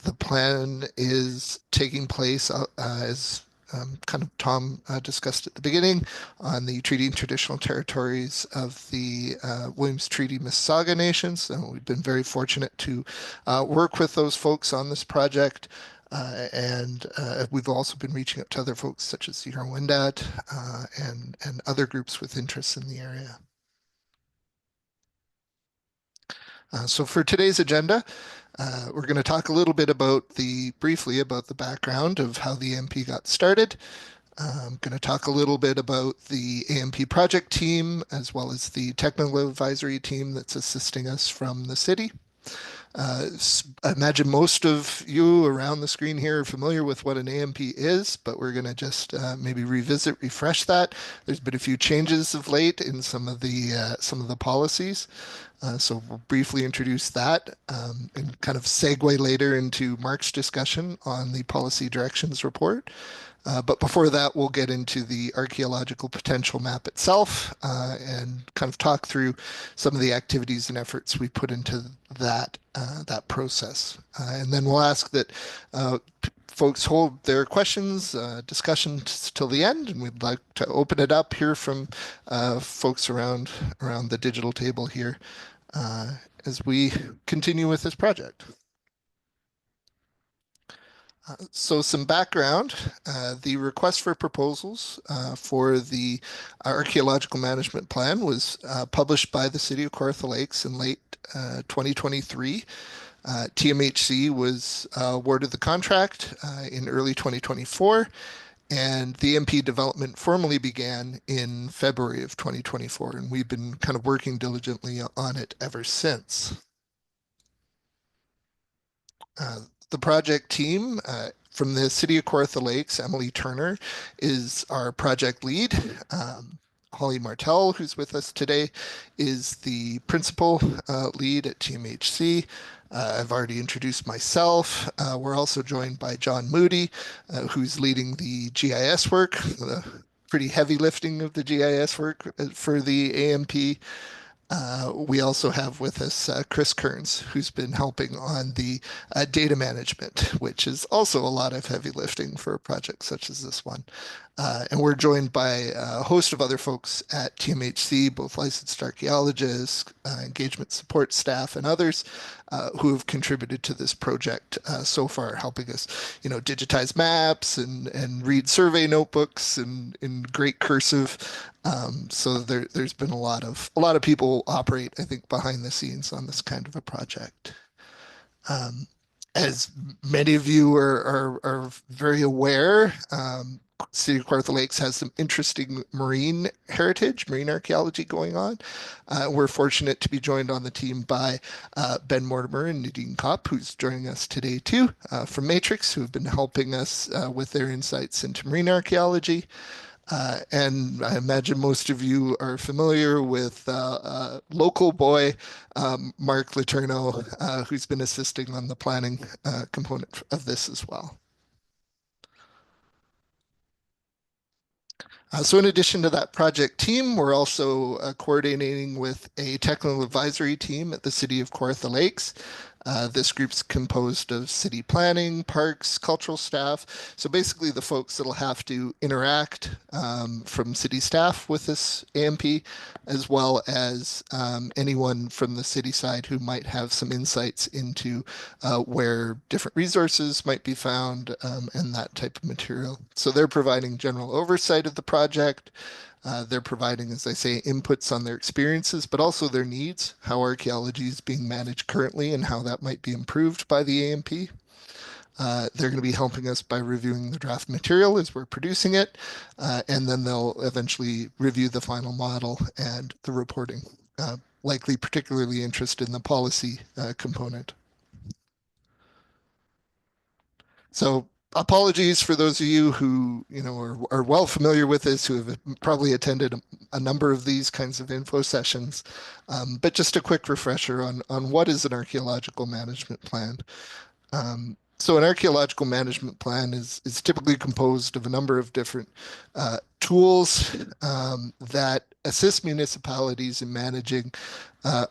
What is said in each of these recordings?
The plan is taking place as kind of Tom discussed at the beginning on the treaty and traditional territories of the Williams Treaty Mississauga Nation. So we've been very fortunate to work with those folks on this project. And we've also been reaching out to other folks such as the Wendat and other groups with interests in the area. So for today's agenda, we're going to talk a little bit briefly about the background of how the AMP got started. I'm going to talk a little bit about the AMP project team, as well as the technical advisory team that's assisting us from the city. I imagine most of you around the screen here are familiar with what an AMP is, but we're going to just maybe refresh that. There's been a few changes of late in some of the policies. So we'll briefly introduce that and kind of segue later into Mark's discussion on the policy directions report. But before that, we'll get into the archaeological potential map itself and kind of talk through some of the activities and efforts we put into that process. And then we'll ask that folks hold their questions, discussions till the end, and we'd like to open it up, hear from folks around the digital table here as we continue with this project. So some background, the request for proposals for the archaeological management plan was published by the City of Kawartha Lakes in late 2023. TMHC was awarded the contract in early 2024, and the MP development formally began in February of 2024, and we've been kind of working diligently on it ever since. The project team from the City of Kawartha Lakes, Emily Turner is our project lead. Holly Martell, who's with us today, is the principal lead at TMHC. I've already introduced myself. We're also joined by John Moody, who's leading the GIS work, the pretty heavy lifting of the GIS work for the AMP. We also have with us Chris Kearns, who's been helping on the data management, which is also a lot of heavy lifting for a project such as this one. And we're joined by a host of other folks at TMHC, both licensed archaeologists, engagement support staff, and others who have contributed to this project so far, helping us, digitize maps and read survey notebooks in great cursive. So there's been a lot of people operate, I think, behind the scenes on this kind of a project. As many of you are very aware, City of Kawartha Lakes has some interesting marine heritage, marine archaeology going on. We're fortunate to be joined on the team by Ben Mortimer and Nadine Kopp, who's joining us today too, from Matrix, who have been helping us with their insights into marine archaeology. And I imagine most of you are familiar with local boy, Mark Letourneau, who's been assisting on the planning component of this as well. So in addition to that project team, we're also coordinating with a technical advisory team at the City of Kawartha Lakes. This group's composed of city planning, parks, cultural staff. So basically the folks that'll have to interact from city staff with this AMP, as well as anyone from the city side who might have some insights into where different resources might be found and that type of material. So they're providing general oversight of the project. They're providing, as I say, inputs on their experiences, but also their needs, how archaeology is being managed currently and how that might be improved by the AMP. They're going to be helping us by reviewing the draft material as we're producing it, and then they'll eventually review the final model and the reporting, likely particularly interested in the policy component. So apologies for those of you who are well familiar with this, who have probably attended a number of these kinds of info sessions. But just a quick refresher on what is an archaeological management plan. So an archaeological management plan is typically composed of a number of different tools that assist municipalities in managing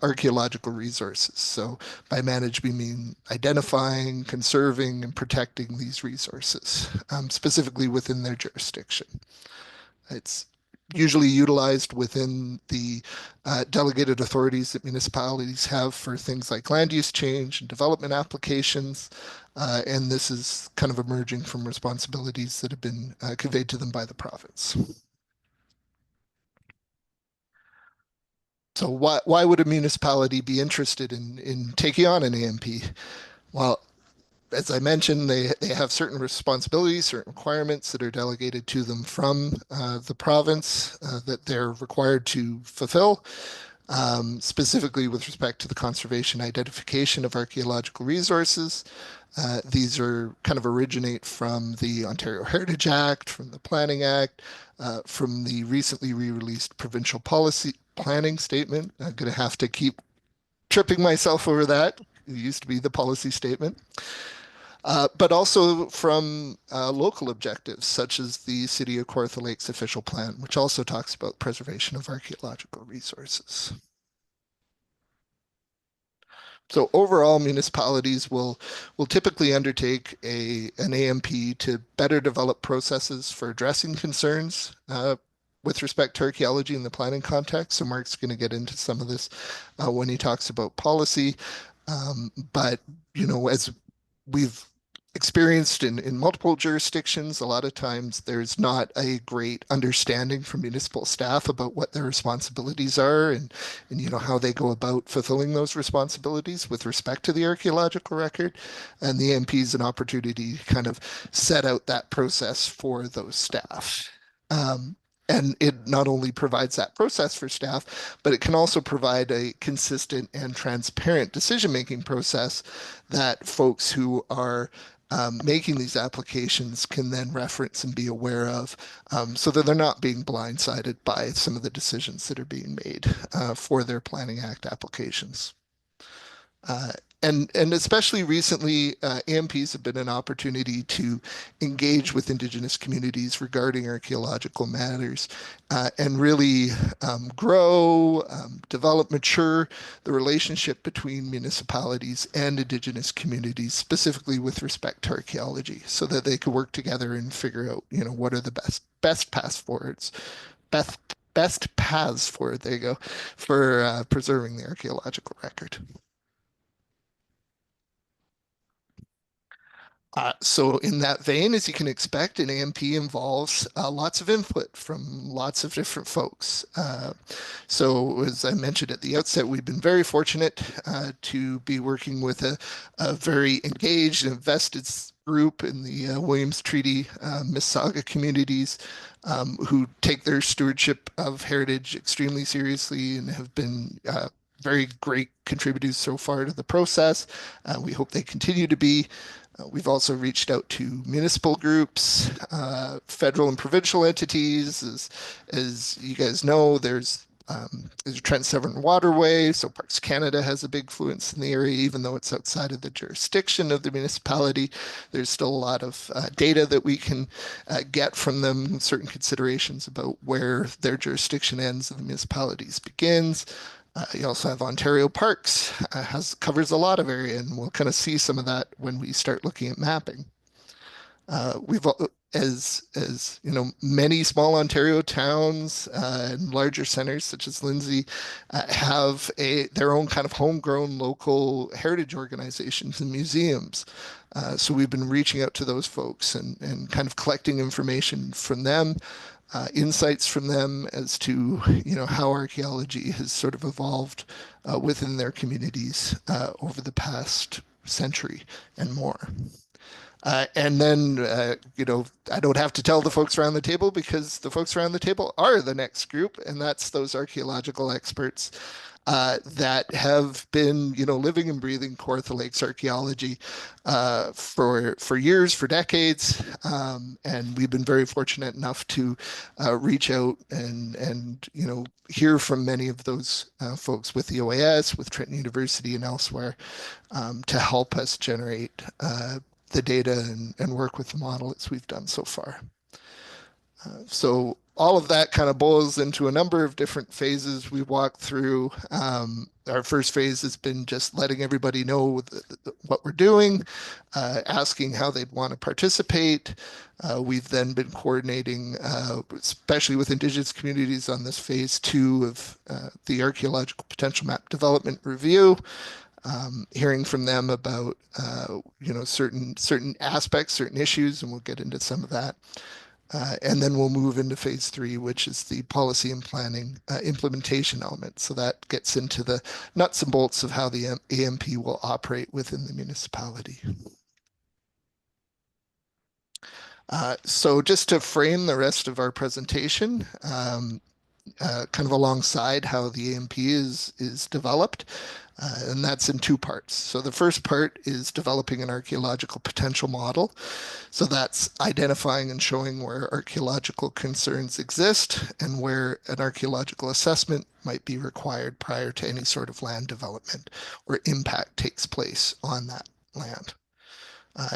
archaeological resources. So by manage, we mean identifying, conserving, and protecting these resources, specifically within their jurisdiction. It's usually utilized within the delegated authorities that municipalities have for things like land use change and development applications. And this is kind of emerging from responsibilities that have been conveyed to them by the province. So why would a municipality be interested in taking on an AMP? Well, as I mentioned, they have certain responsibilities, certain requirements that are delegated to them from the province that they're required to fulfill, specifically with respect to the conservation identification of archaeological resources. These are kind of originate from the Ontario Heritage Act, from the Planning Act, from the recently re-released provincial policy planning statement. I'm going to have to keep tripping myself over that. It used to be the policy statement. But also from local objectives, such as the City of Kawartha Lake's official plan, which also talks about preservation of archaeological resources. So overall, municipalities will typically undertake an AMP to better develop processes for addressing concerns with respect to archaeology in the planning context. So Mark's going to get into some of this when he talks about policy. But as we've experienced in multiple jurisdictions, a lot of times there's not a great understanding from municipal staff about what their responsibilities are and how they go about fulfilling those responsibilities with respect to the archaeological record. And the MP is an opportunity to kind of set out that process for those staff. Um, and it not only provides that process for staff, but it can also provide a consistent and transparent decision-making process that folks who are making these applications can then reference and be aware of so that they're not being blindsided by some of the decisions that are being made for their Planning Act applications. Uh, and especially recently, AMPs have been an opportunity to engage with Indigenous communities regarding archaeological matters and really grow, develop, mature the relationship between municipalities and Indigenous communities, specifically with respect to archaeology, so that they could work together and figure out, what are the best paths forwards, best best paths forward. There you go, for preserving the archaeological record. So in that vein, as you can expect, an AMP involves lots of input from lots of different folks. So as I mentioned at the outset, we've been very fortunate to be working with a very engaged and invested group in the Williams Treaty Mississauga communities who take their stewardship of heritage extremely seriously and have been very great contributors so far to the process. We hope they continue to be. We've also reached out to municipal groups, federal and provincial entities. As you guys know, there's a Trent-Severn Waterway, so Parks Canada has a big influence in the area, even though it's outside of the jurisdiction of the municipality. There's still a lot of data that we can get from them, certain considerations about where their jurisdiction ends and the municipalities begins. You also have Ontario Parks, covers a lot of area, and we'll kind of see some of that when we start looking at mapping. We've as many small Ontario towns and larger centers such as Lindsay have their own kind of homegrown local heritage organizations and museums. So we've been reaching out to those folks and kind of collecting information from them, insights from them as to how archaeology has sort of evolved within their communities over the past century and more. And then, I don't have to tell the folks around the table because the folks around the table are the next group, and that's those archaeological experts that have been, living and breathing Kawartha Lakes archaeology for years, for decades, and we've been very fortunate enough to reach out and hear from many of those folks with the OAS, with Trenton University, and elsewhere to help us generate the data and work with the model as we've done so far. So all of that kind of boils into a number of different phases we walked through. Our first phase has been just letting everybody know what we're doing, asking how they'd want to participate. We've then been coordinating, especially with Indigenous communities, on this phase two of the archaeological potential map development review. Hearing from them about certain aspects, certain issues, and we'll get into some of that. And then we'll move into phase three, which is the policy and planning implementation element. So that gets into the nuts and bolts of how the AMP will operate within the municipality. So just to frame the rest of our presentation, kind of alongside how the AMP is developed, and that's in two parts. So the first part is developing an archaeological potential model. So that's identifying and showing where archaeological concerns exist and where an archaeological assessment might be required prior to any sort of land development or impact takes place on that land.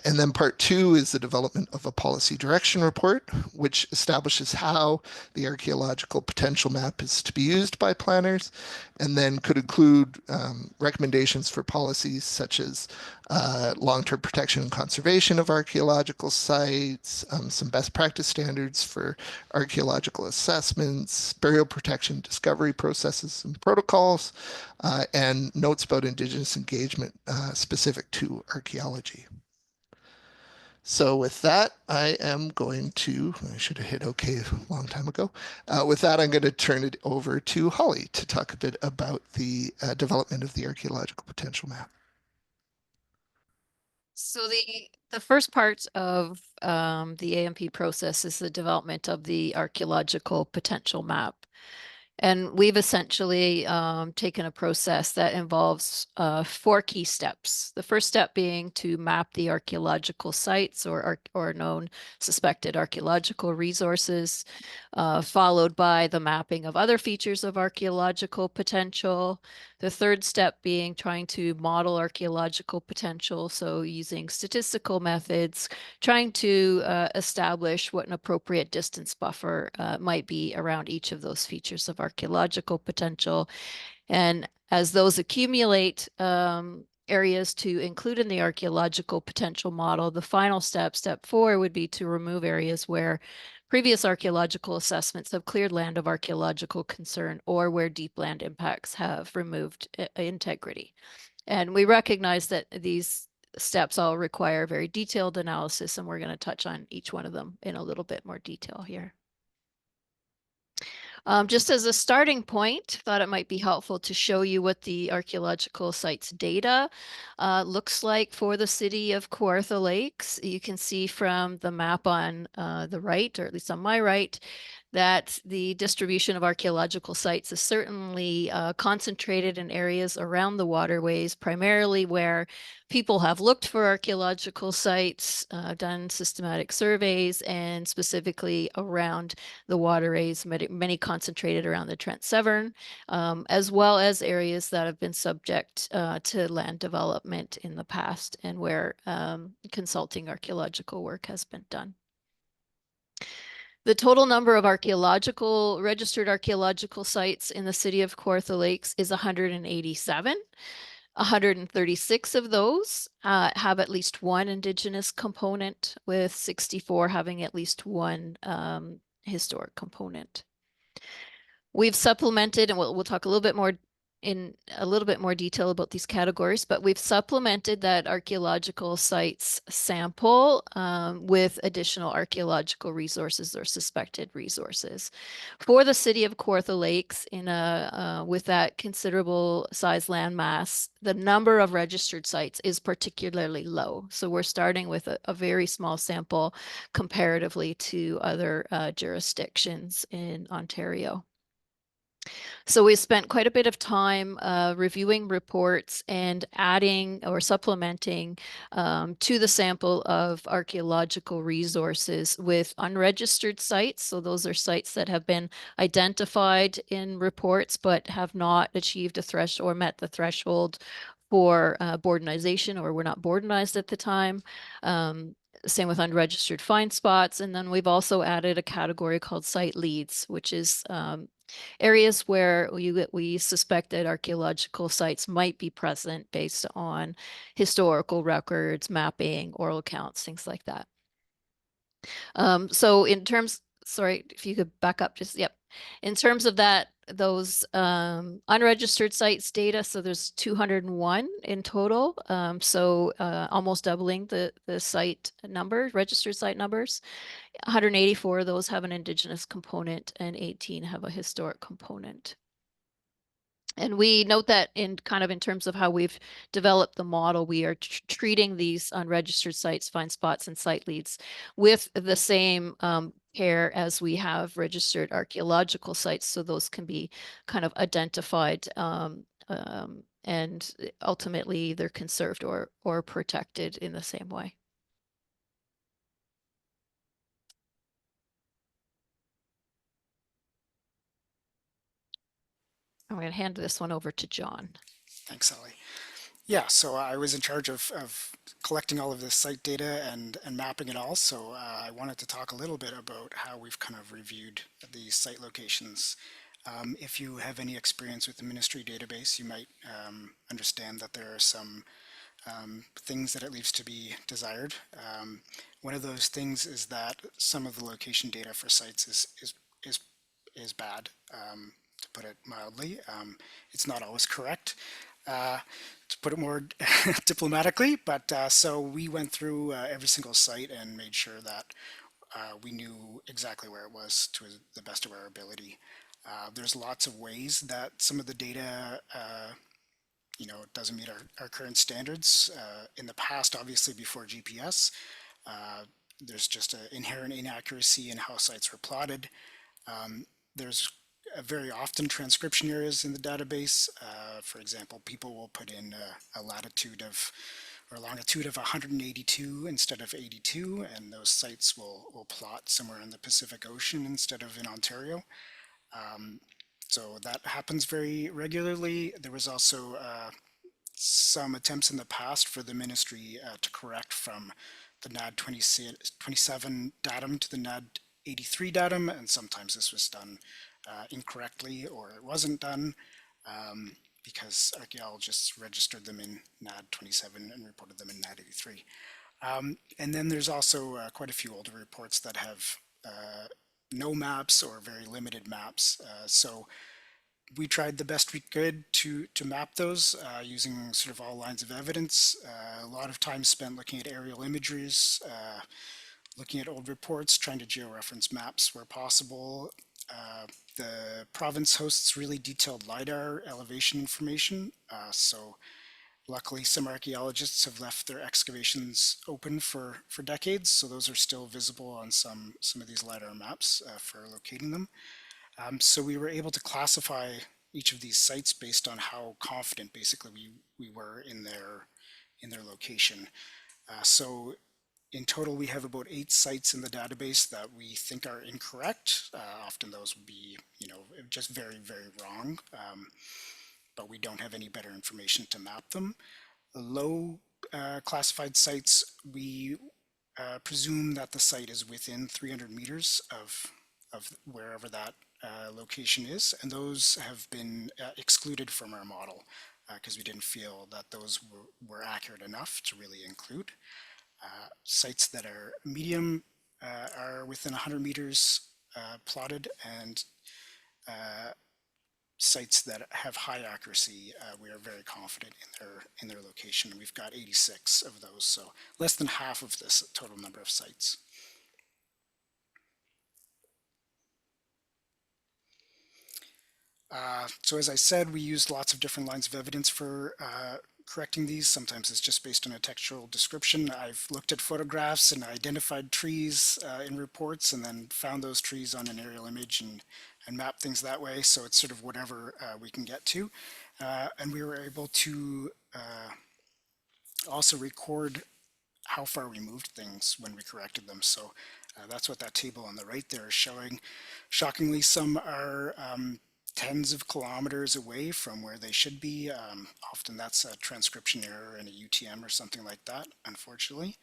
And then part two is the development of a policy direction report, which establishes how the archaeological potential map is to be used by planners, and then could include recommendations for policies such as long-term protection and conservation of archaeological sites, some best practice standards for archaeological assessments, burial protection, discovery processes and protocols, and notes about Indigenous engagement specific to archaeology. So with that, I should have hit OK a long time ago. With that, I'm going to turn it over to Holly to talk a bit about the development of the archaeological potential map. So the first part of the AMP process is the development of the archaeological potential map. And we've essentially taken a process that involves 4 key steps. The first step being to map the archaeological sites or known suspected archaeological resources, followed by the mapping of other features of archaeological potential. The third step being trying to model archaeological potential, so using statistical methods, trying to establish what an appropriate distance buffer might be around each of those features of archaeological potential. And as those accumulate areas to include in the archaeological potential model, the final step, step 4, would be to remove areas where previous archaeological assessments have cleared land of archaeological concern or where deep land impacts have removed integrity. And we recognize that these steps all require very detailed analysis, and we're going to touch on each one of them in a little bit more detail here. Just as a starting point, thought it might be helpful to show you what the archaeological sites data looks like for the city of Kawartha Lakes. You can see from the map on the right, or at least on my right, that the distribution of archaeological sites is certainly concentrated in areas around the waterways, primarily where people have looked for archaeological sites, done systematic surveys, and specifically around the waterways, many concentrated around the Trent Severn, as well as areas that have been subject to land development in the past and where consulting archaeological work has been done. The total number of registered archaeological sites in the city of Kawartha Lakes is 187. 136 of those have at least one Indigenous component, with 64 having at least one historic component. We've supplemented, and we'll talk a little bit more in a little bit more detail about these categories, but we've supplemented that archaeological sites sample with additional archaeological resources or suspected resources. For the city of Kawartha Lakes, with that considerable size landmass, the number of registered sites is particularly low. So we're starting with a very small sample comparatively to other jurisdictions in Ontario. So we spent quite a bit of time reviewing reports and adding or supplementing to the sample of archaeological resources with unregistered sites. So those are sites that have been identified in reports but have not achieved a threshold or met the threshold for boardinization or were not boardinized at the time. Um, Same with unregistered find spots. And then we've also added a category called site leads, which is areas where we suspect that archaeological sites might be present based on historical records, mapping, oral accounts, things like that. So in terms, sorry, if you could back up, just, yep. In terms of that, those unregistered sites data, so there's 201 in total. So almost doubling the site number, registered site numbers. 184 of those have an indigenous component and 18 have a historic component. And we note that in kind of in terms of how we've developed the model, we are treating these unregistered sites, find spots, and site leads with the same care as we have registered archaeological sites. So those can be kind of identified and ultimately they're conserved or protected in the same way. I'm going to hand this one over to John. Thanks, Ellie. Yeah, so I was in charge of collecting all of this site data and mapping it all. So I wanted to talk a little bit about how we've kind of reviewed these site locations. If you have any experience with the ministry database, you might understand that there are some things that it leaves to be desired. One of those things is that some of the location data for sites is is bad, to put it mildly. It's not always correct, to put it more diplomatically. But so we went through every single site and made sure that we knew exactly where it was to the best of our ability. There's lots of ways that some of the data it doesn't meet our current standards. In the past, obviously before GPS, there's just an inherent inaccuracy in how sites were plotted. There's very often transcription errors in the database. For example, people will put in a latitude of or longitude of 182 instead of 82, and those sites will plot somewhere in the Pacific Ocean instead of in Ontario. So that happens very regularly. There was also some attempts in the past for the ministry to correct from the NAD 27 datum to the NAD 83 datum, and sometimes this was done incorrectly or it wasn't done because archaeologists registered them in NAD 27 and reported them in NAD 83. And then there's also quite a few older reports that have no maps or very limited maps. So we tried the best we could to map those using sort of all lines of evidence. A lot of time spent looking at aerial imageries, looking at old reports, trying to georeference maps where possible. The province hosts really detailed LiDAR elevation information, so luckily some archaeologists have left their excavations open for decades, so those are still visible on some of these LiDAR maps for locating them. So we were able to classify each of these sites based on how confident basically we were in their location. So in total, we have about 8 sites in the database that we think are incorrect. Often those would be, just very, very wrong, but we don't have any better information to map them. The low classified sites, we presume that the site is within 300 meters of wherever that location is, and those have been excluded from our model because we didn't feel that those were accurate enough to really include. Sites that are medium are within 100 meters plotted, and sites that have high accuracy, we are very confident in their location. We've got 86 of those, so less than half of this total number of sites. So as I said, we used lots of different lines of evidence for correcting these. Sometimes it's just based on a textual description. I've looked at photographs and identified trees in reports and then found those trees on an aerial image and mapped things that way. So it's sort of whatever we can get to. And we were able to also record how far we moved things when we corrected them. So that's what that table on the right there is showing. Shockingly, some are tens of kilometers away from where they should be. Often that's a transcription error in a UTM or something like that, unfortunately.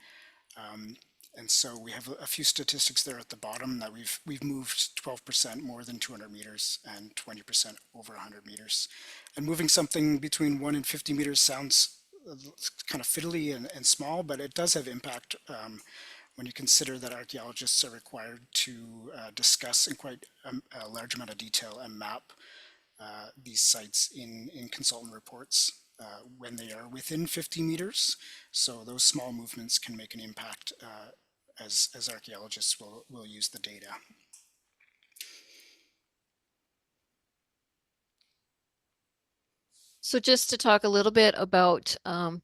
Um, and so we have a few statistics there at the bottom that we've moved 12% more than 200 meters and 20% over 100 meters. And moving something between 1 and 50 meters sounds kind of fiddly and small, but it does have impact when you consider that archaeologists are required to discuss in quite a large amount of detail and map these sites in consultant reports when they are within 50 meters. So those small movements can make an impact as archaeologists will use the data. So just to talk a little bit about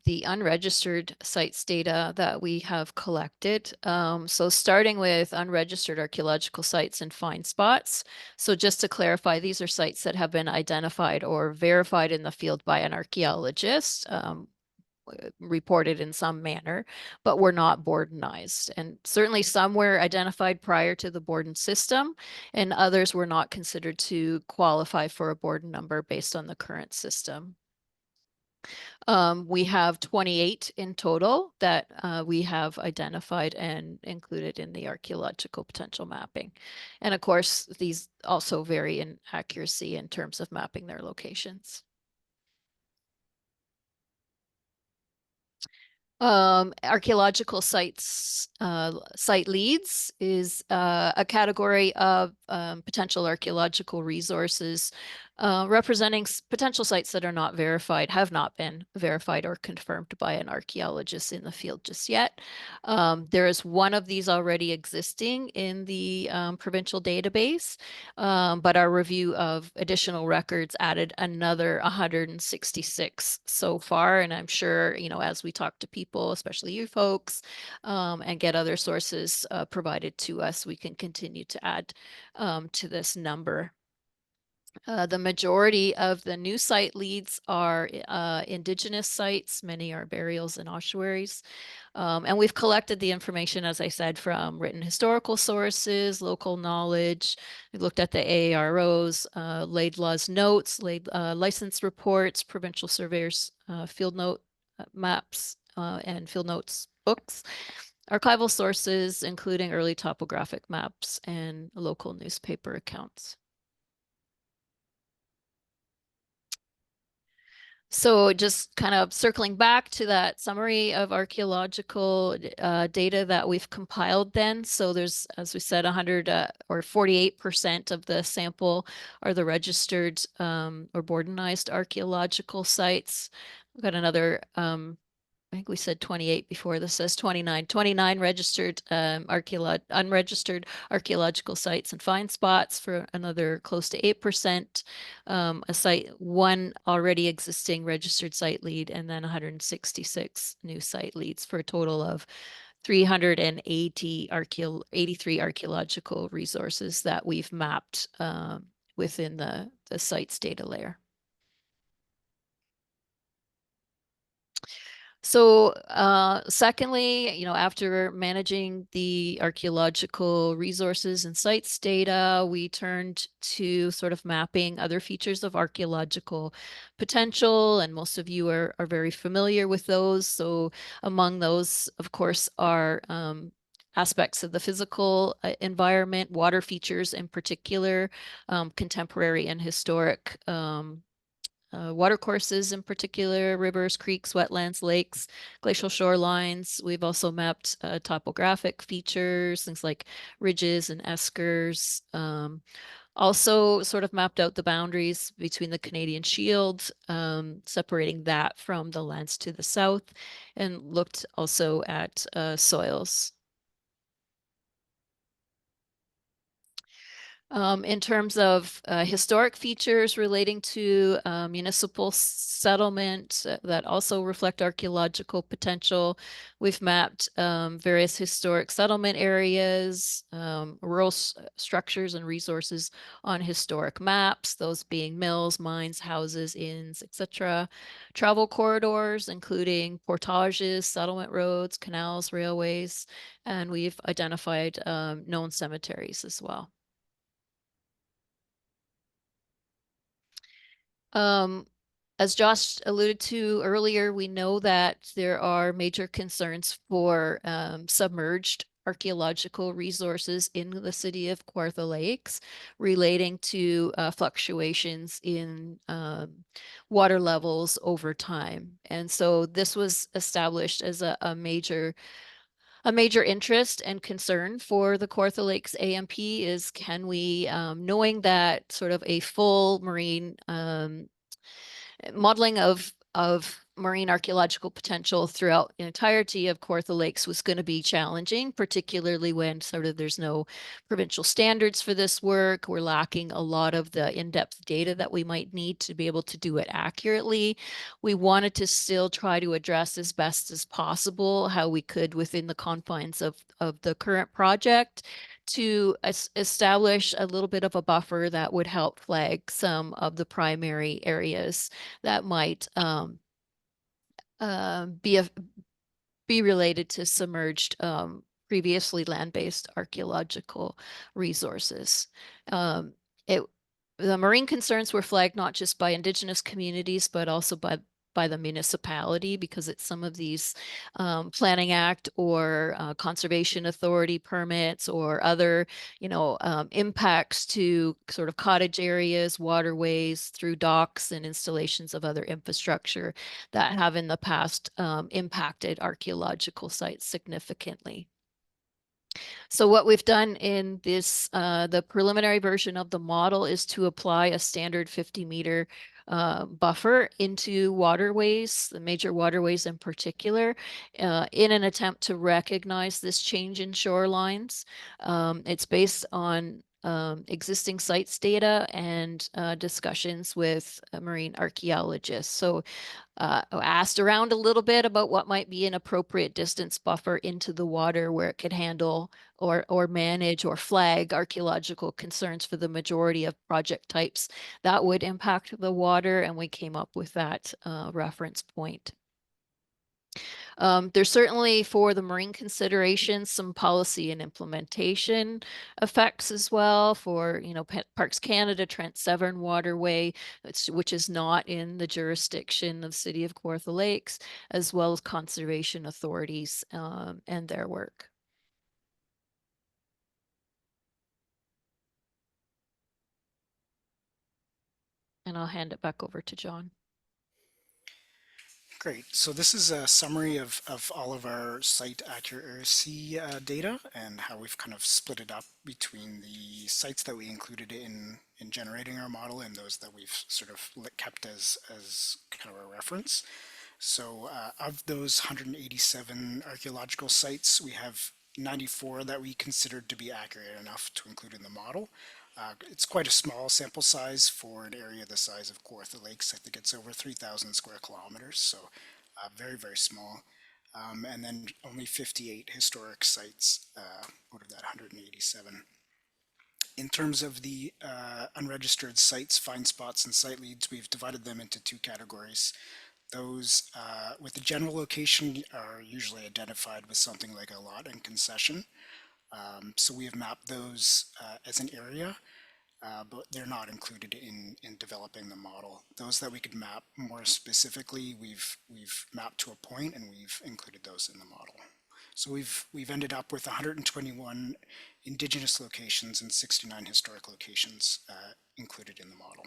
the unregistered sites data that we have collected. So starting with unregistered archaeological sites and find spots. So just to clarify, these are sites that have been identified or verified in the field by an archaeologist, reported in some manner, but were not Bordenized. And certainly some were identified prior to the Borden system, and others were not considered to qualify for a Borden number based on the current system. We have 28 in total that we have identified and included in the archaeological potential mapping. And of course, these also vary in accuracy in terms of mapping their locations. Archaeological sites, site leads is a category of potential archaeological resources representing potential sites that are not verified, have not been verified or confirmed by an archaeologist in the field just yet. There is one of these already existing in the provincial database, but our review of additional records added another 166 so far. And I'm sure, as we talk to people, especially you folks, and get other sources provided to us, we can continue to add to this number. The majority of the new site leads are Indigenous sites. Many are burials and ossuaries. And we've collected the information, as I said, from written historical sources, local knowledge. We looked at the AARO's, Laidlaw's notes, license reports, provincial surveyors, field note maps, and field notes books, archival sources, including early topographic maps and local newspaper accounts. So just kind of circling back to that summary of archaeological data that we've compiled then. So there's, as we said, 100 or 48% of the sample are the registered or Bordenized archaeological sites. We've got another I think we said 28 before. This says 29. 29 registered unregistered archaeological sites and find spots for another close to 8%. One already existing registered site lead, and then 166 new site leads for a total of 380 83 archaeological resources that we've mapped within the site's data layer. So, secondly, after managing the archaeological resources and sites data, we turned to sort of mapping other features of archaeological potential, and most of you are very familiar with those. So among those, of course, are aspects of the physical environment, water features in particular, contemporary and historic watercourses in particular, rivers, creeks, wetlands, lakes, glacial shorelines. We've also mapped topographic features, things like ridges and eskers. Also sort of mapped out the boundaries between the Canadian Shield, separating that from the lands to the south, and looked also at soils. In terms of historic features relating to municipal settlement that also reflect archaeological potential, we've mapped various historic settlement areas, rural structures and resources on historic maps, those being mills, mines, houses, inns, etc. Travel corridors, including portages, settlement roads, canals, railways, and we've identified known cemeteries as well. Um, as Josh alluded to earlier, we know that there are major concerns for submerged archaeological resources in the city of Kawartha Lakes relating to fluctuations in water levels over time. And so this was established as a major interest and concern for the Kawartha Lakes AMP is can we, knowing that sort of a full marine modeling of marine archaeological potential throughout the entirety of Kawartha Lakes was going to be challenging, particularly when sort of there's no provincial standards for this work. We're lacking a lot of the in-depth data that we might need to be able to do it accurately. We wanted to still try to address as best as possible how we could within the confines of the current project to establish a little bit of a buffer that would help flag some of the primary areas that might uh, be a, be related to submerged previously land-based archaeological resources. Um, it the marine concerns were flagged not just by Indigenous communities, but also by the municipality because it's some of these Planning Act or Conservation Authority permits or other, impacts to sort of cottage areas, waterways through docks and installations of other infrastructure that have in the past impacted archaeological sites significantly. So what we've done in this, the preliminary version of the model is to apply a standard 50-meter buffer into waterways, the major waterways in particular, in an attempt to recognize this change in shorelines. It's based on existing sites data and discussions with marine archaeologists. So asked around a little bit about what might be an appropriate distance buffer into the water where it could handle or manage or flag archaeological concerns for the majority of project types that would impact the water, and we came up with that reference point. There's certainly for the marine considerations, some policy and implementation effects as well for, Parks Canada, Trent Severn Waterway, which is not in the jurisdiction of the City of Kawartha Lakes, as well as conservation authorities and their work. And I'll hand it back over to John. Great. So this is a summary of all of our site accuracy data and how we've kind of split it up between the sites that we included in generating our model and those that we've sort of kept as kind of a reference. So of those 187 archaeological sites, we have 94 that we considered to be accurate enough to include in the model. It's quite a small sample size for an area the size of Kawartha Lakes. I think it's over 3,000 square kilometers, so very, very small. And then only 58 historic sites out of that 187. In terms of the unregistered sites, find spots, and site leads, we've divided them into two categories. Those with the general location are usually identified with something like a lot and concession. So we have mapped those as an area, but they're not included in developing the model. Those that we could map more specifically, we've mapped to a point and we've included those in the model. So we've ended up with 121 indigenous locations and 69 historic locations included in the model.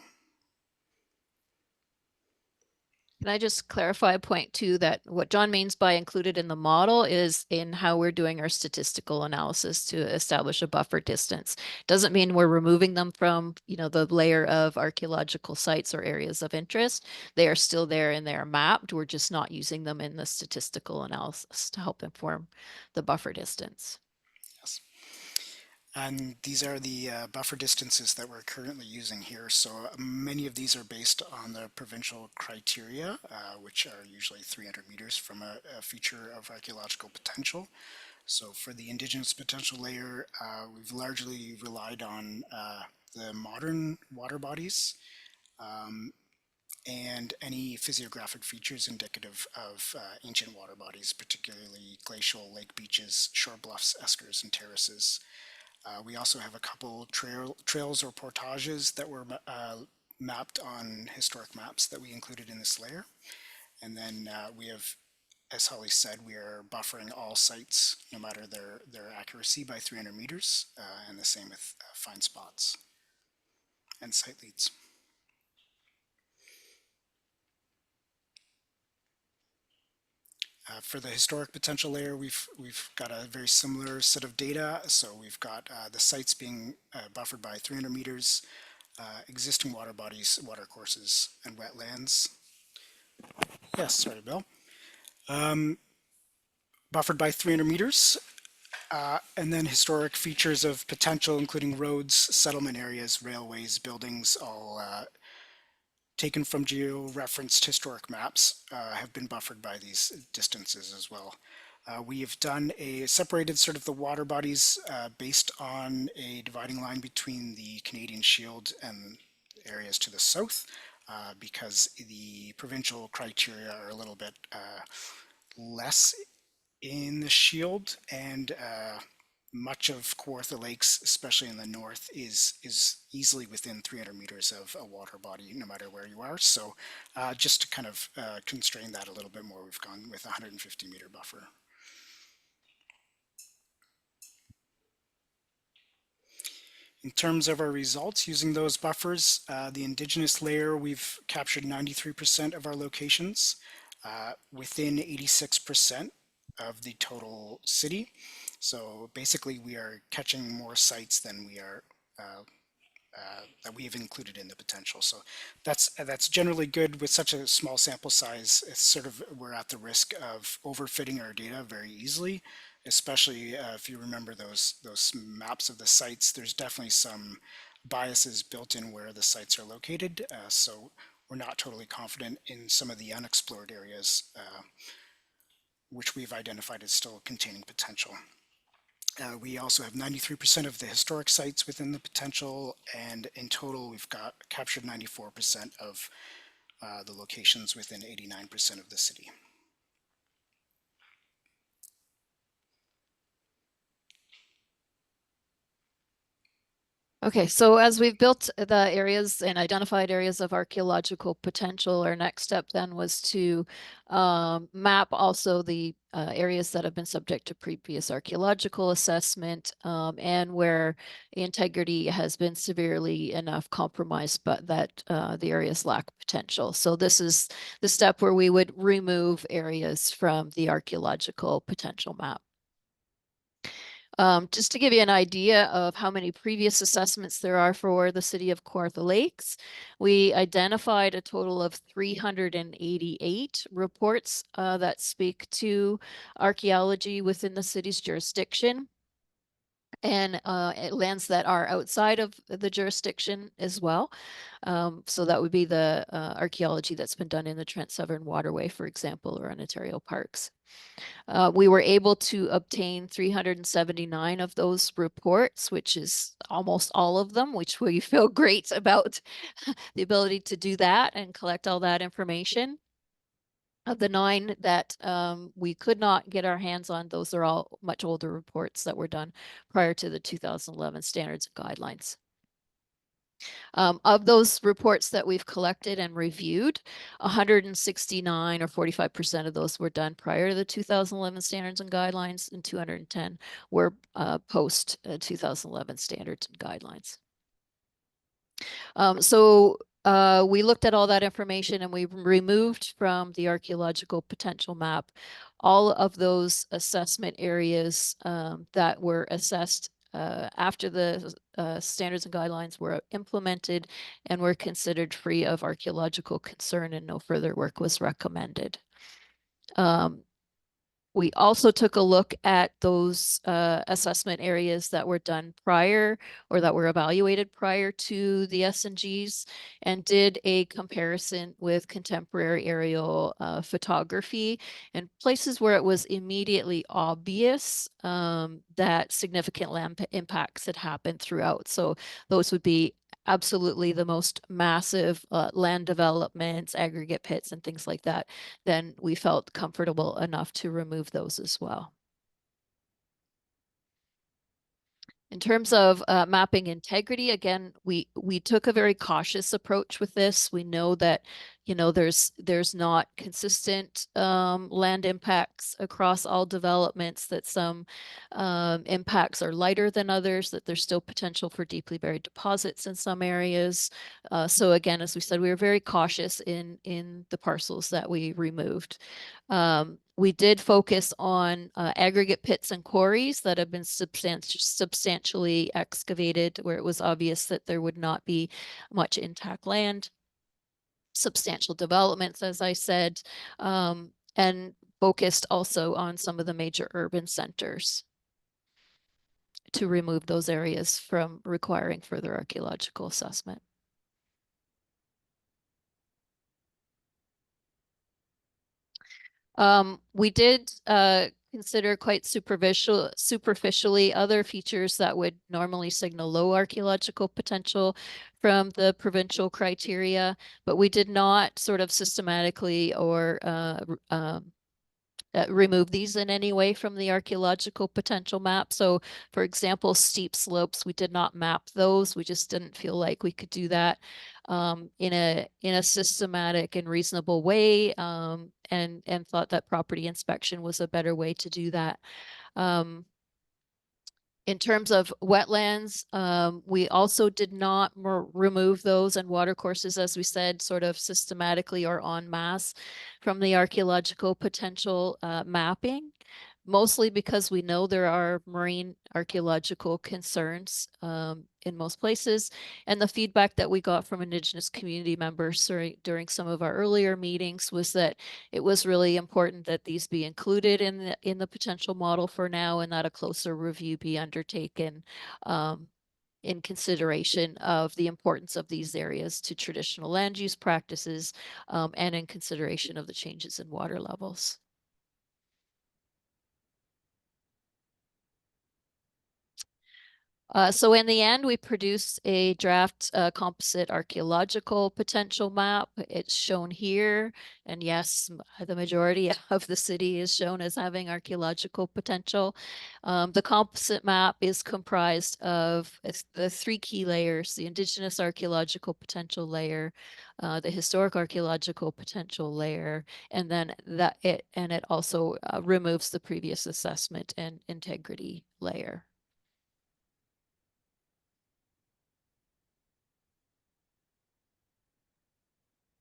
Can I just clarify a point too, that what John means by included in the model is in how we're doing our statistical analysis to establish a buffer distance. Doesn't mean we're removing them from, the layer of archaeological sites or areas of interest. They are still there and they are mapped. We're just not using them in the statistical analysis to help inform the buffer distance. Yes. And these are the buffer distances that we're currently using here. So many of these are based on the provincial criteria, which are usually 300 meters from a feature of archaeological potential. So for the indigenous potential layer, we've largely relied on the modern water bodies and any physiographic features indicative of ancient water bodies, particularly glacial lake beaches, shore bluffs, eskers, and terraces. We also have a couple trails or portages that were mapped on historic maps that we included in this layer. And then we have, as Holly said, we are buffering all sites, no matter their accuracy, by 300 meters, and the same with find spots and site leads. For the historic potential layer, we've got a very similar set of data. So we've got the sites being buffered by 300 meters, existing water bodies, water courses, and wetlands. Yes, sorry, Bill. Buffered by 300 meters, and then historic features of potential, including roads, settlement areas, railways, buildings, all taken from geo-referenced historic maps, have been buffered by these distances as well. We have done a separated sort of the water bodies based on a dividing line between the Canadian Shield and areas to the south, because the provincial criteria are a little bit less in the Shield, and much of Kawartha Lakes, especially in the north, is easily within 300 meters of a water body, no matter where you are. So just to kind of constrain that a little bit more, we've gone with a 150-meter buffer. In terms of our results, using those buffers, the indigenous layer, we've captured 93% of our locations, within 86% of the total city. So basically, we are catching more sites than we are that we have included in the potential. So that's generally good with such a small sample size. It's sort of, we're at the risk of overfitting our data very easily, especially if you remember those maps of the sites. There's definitely some biases built in where the sites are located. So we're not totally confident in some of the unexplored areas, which we've identified as still containing potential. We also have 93% of the historic sites within the potential, and in total we've captured 94% of the locations within 89% of the city. Okay, so as we've built the areas and identified areas of archaeological potential, our next step then was to map also the areas that have been subject to previous archaeological assessment, and where integrity has been severely enough compromised, but that the areas lack potential. So this is the step where we would remove areas from the archaeological potential map. Just to give you an idea of how many previous assessments there are for the city of Kawartha Lakes, we identified a total of 388 reports that speak to archaeology within the city's jurisdiction, and lands that are outside of the jurisdiction as well. So that would be the archaeology that's been done in the Trent Severn Waterway, for example, or Ontario Parks. We were able to obtain 379 of those reports, which is almost all of them, which we feel great about the ability to do that and collect all that information. Of the 9 that we could not get our hands on, those are all much older reports that were done prior to the 2011 standards and guidelines. Of those reports that we've collected and reviewed, 169 or 45% of those were done prior to the 2011 standards and guidelines, and 210 were post 2011 standards and guidelines. So we looked at all that information, and we removed from the archaeological potential map all of those assessment areas that were assessed after the standards and guidelines were implemented and were considered free of archaeological concern, and no further work was recommended. We also took a look at those assessment areas that were done prior, or that were evaluated prior to the S&Gs, and did a comparison with contemporary aerial photography and places where it was immediately obvious that significant land impacts had happened throughout. So those would be absolutely the most massive land developments, aggregate pits, and things like that, then we felt comfortable enough to remove those as well. In terms of mapping integrity, again, we took a very cautious approach with this. We know that, there's not consistent land impacts across all developments, that some impacts are lighter than others, that there's still potential for deeply buried deposits in some areas. So again, as we said, we were very cautious in the parcels that we removed. We did focus on aggregate pits and quarries that have been substantially excavated, where it was obvious that there would not be much intact land, substantial developments, as I said, and focused also on some of the major urban centers to remove those areas from requiring further archaeological assessment. We did consider quite superficially other features that would normally signal low archaeological potential from the provincial criteria, but we did not sort of systematically or remove these in any way from the archaeological potential map. So, for example, steep slopes, we did not map those. We just didn't feel like we could do that in a systematic and reasonable way, and thought that property inspection was a better way to do that. In terms of wetlands, we also did not remove those and watercourses, as we said, sort of systematically or en masse from the archaeological potential mapping, mostly because we know there are marine archaeological concerns in most places. And the feedback that we got from Indigenous community members during some of our earlier meetings was that it was really important that these be included in the potential model for now, and that a closer review be undertaken in consideration of the importance of these areas to traditional land use practices, and in consideration of the changes in water levels. So in the end, we produced a draft composite archaeological potential map. It's shown here. And yes, the majority of the city is shown as having archaeological potential. The composite map is comprised of the three key layers: the Indigenous archaeological potential layer, the historic archaeological potential layer, and then it also removes the previous assessment and integrity layer.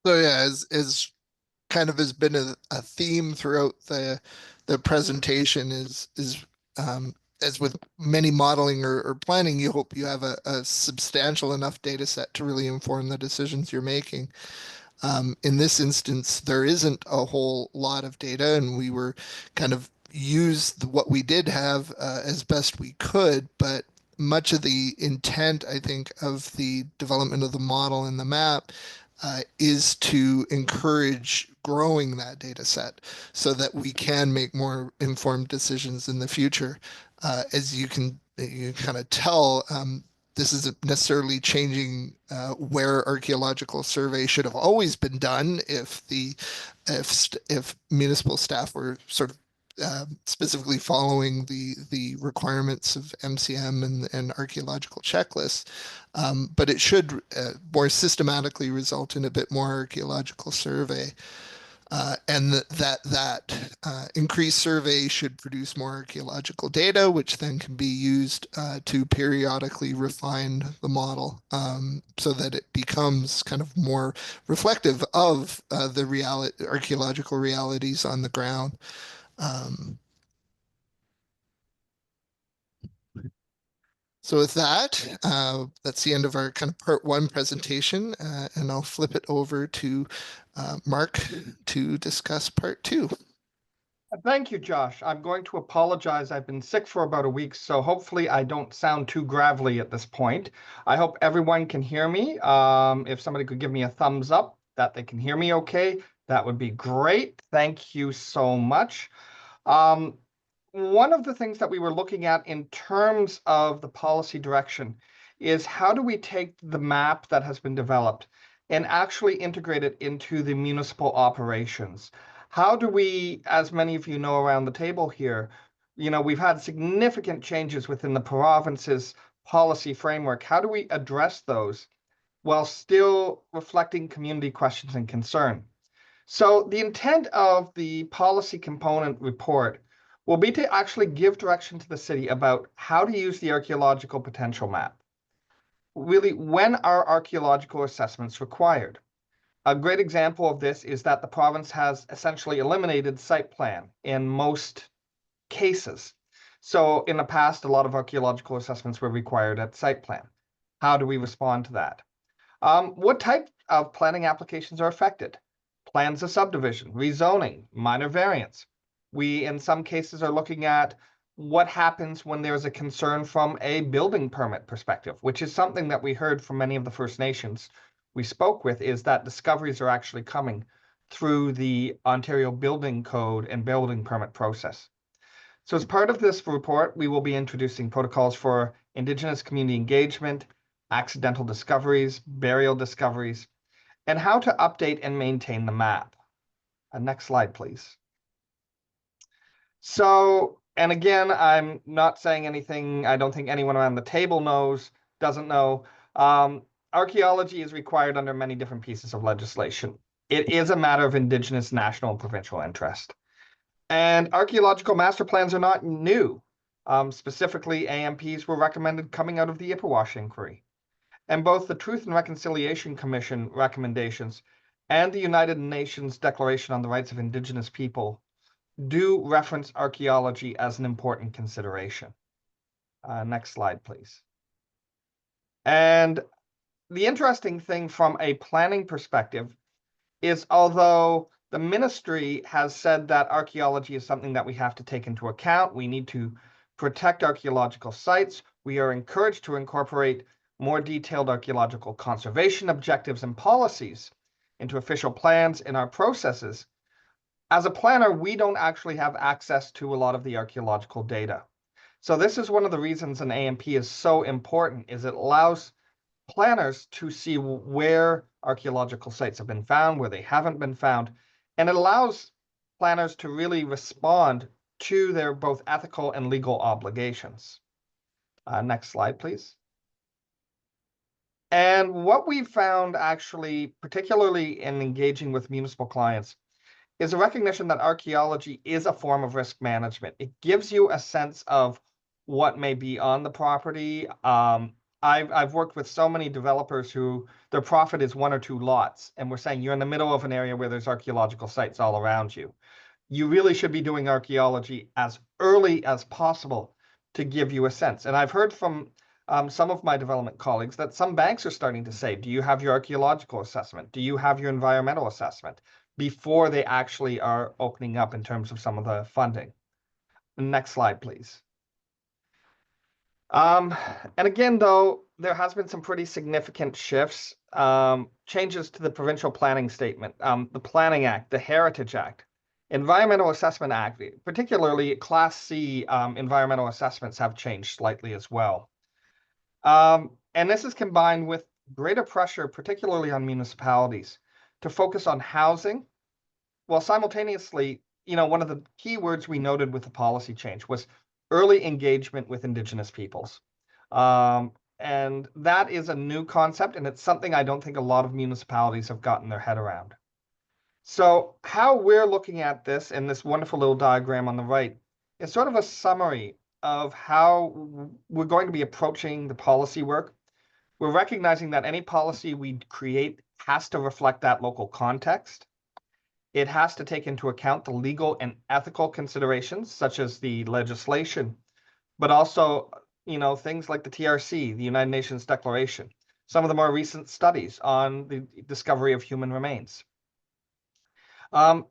So yeah, as kind of has been a theme throughout the presentation is as with many modeling or planning, you hope you have a substantial enough data set to really inform the decisions you're making. In this instance, there isn't a whole lot of data, and we were kind of used what we did have as best we could, but much of the intent, I think, of the development of the model and the map is to encourage growing that data set so that we can make more informed decisions in the future. As you kind of tell, this isn't necessarily changing where archaeological survey should have always been done if municipal staff were sort of specifically following the requirements of MCM and archaeological checklists. But it should more systematically result in a bit more archaeological survey. And that increased survey should produce more archaeological data, which then can be used to periodically refine the model so that it becomes kind of more reflective of the archaeological realities on the ground. So with that, that's the end of our kind of part one presentation, and I'll flip it over to Mark to discuss part two. Thank you, Josh. I'm going to apologize. I've been sick for about a week, so hopefully I don't sound too gravelly at this point. I hope everyone can hear me. If somebody could give me a thumbs up that they can hear me okay, that would be great. Thank you so much. One of the things that we were looking at in terms of the policy direction is how do we take the map that has been developed and actually integrate it into the municipal operations? How do we, as many of you know around the table here, we've had significant changes within the province's policy framework. How do we address those while still reflecting community questions and concern? So the intent of the policy component report will be to actually give direction to the city about how to use the archaeological potential map. Really, when are archaeological assessments required? A great example of this is that the province has essentially eliminated site plan in most cases. So in the past, a lot of archaeological assessments were required at site plan. How do we respond to that? What type of planning applications are affected? Plans of subdivision, rezoning, minor variance. We, in some cases, are looking at what happens when there's a concern from a building permit perspective, which is something that we heard from many of the First Nations we spoke with, is that discoveries are actually coming through the Ontario Building Code and building permit process. So as part of this report, we will be introducing protocols for Indigenous community engagement, accidental discoveries, burial discoveries, and how to update and maintain the map. Next slide, please. So, and again, I'm not saying anything I don't think anyone around the table doesn't know. Archaeology is required under many different pieces of legislation. It is a matter of Indigenous, national, and provincial interest. And archaeological master plans are not new. Specifically, AMPs were recommended coming out of the Ipperwash inquiry. And both the Truth and Reconciliation Commission recommendations and the United Nations Declaration on the Rights of Indigenous People do reference archaeology as an important consideration. Next slide, please. And the interesting thing from a planning perspective is, although the ministry has said that archaeology is something that we have to take into account, we need to protect archaeological sites, we are encouraged to incorporate more detailed archaeological conservation objectives and policies into official plans in our processes. As a planner, we don't actually have access to a lot of the archaeological data. So this is one of the reasons an AMP is so important, is it allows planners to see where archaeological sites have been found, where they haven't been found, and it allows planners to really respond to their both ethical and legal obligations. Next slide, please. And what we found actually, particularly in engaging with municipal clients, is a recognition that archaeology is a form of risk management. It gives you a sense of what may be on the property. I've worked with so many developers who their profit is one or two lots, and we're saying you're in the middle of an area where there's archaeological sites all around you. You really should be doing archaeology as early as possible to give you a sense. And I've heard from some of my development colleagues that some banks are starting to say, do you have your archaeological assessment? Do you have your environmental assessment? Before they actually are opening up in terms of some of the funding. Next slide, please. And again, though, there has been some pretty significant shifts, changes to the provincial planning statement, the Planning Act, the Heritage Act, Environmental Assessment Act, particularly Class C environmental assessments have changed slightly as well. And this is combined with greater pressure, particularly on municipalities, to focus on housing, while simultaneously, one of the key words we noted with the policy change was early engagement with Indigenous peoples. And that is a new concept, and it's something I don't think a lot of municipalities have gotten their head around. So how we're looking at this in this wonderful little diagram on the right is sort of a summary of how we're going to be approaching the policy work. We're recognizing that any policy we create has to reflect that local context. It has to take into account the legal and ethical considerations, such as the legislation, but also, things like the TRC, the United Nations Declaration, some of the more recent studies on the discovery of human remains.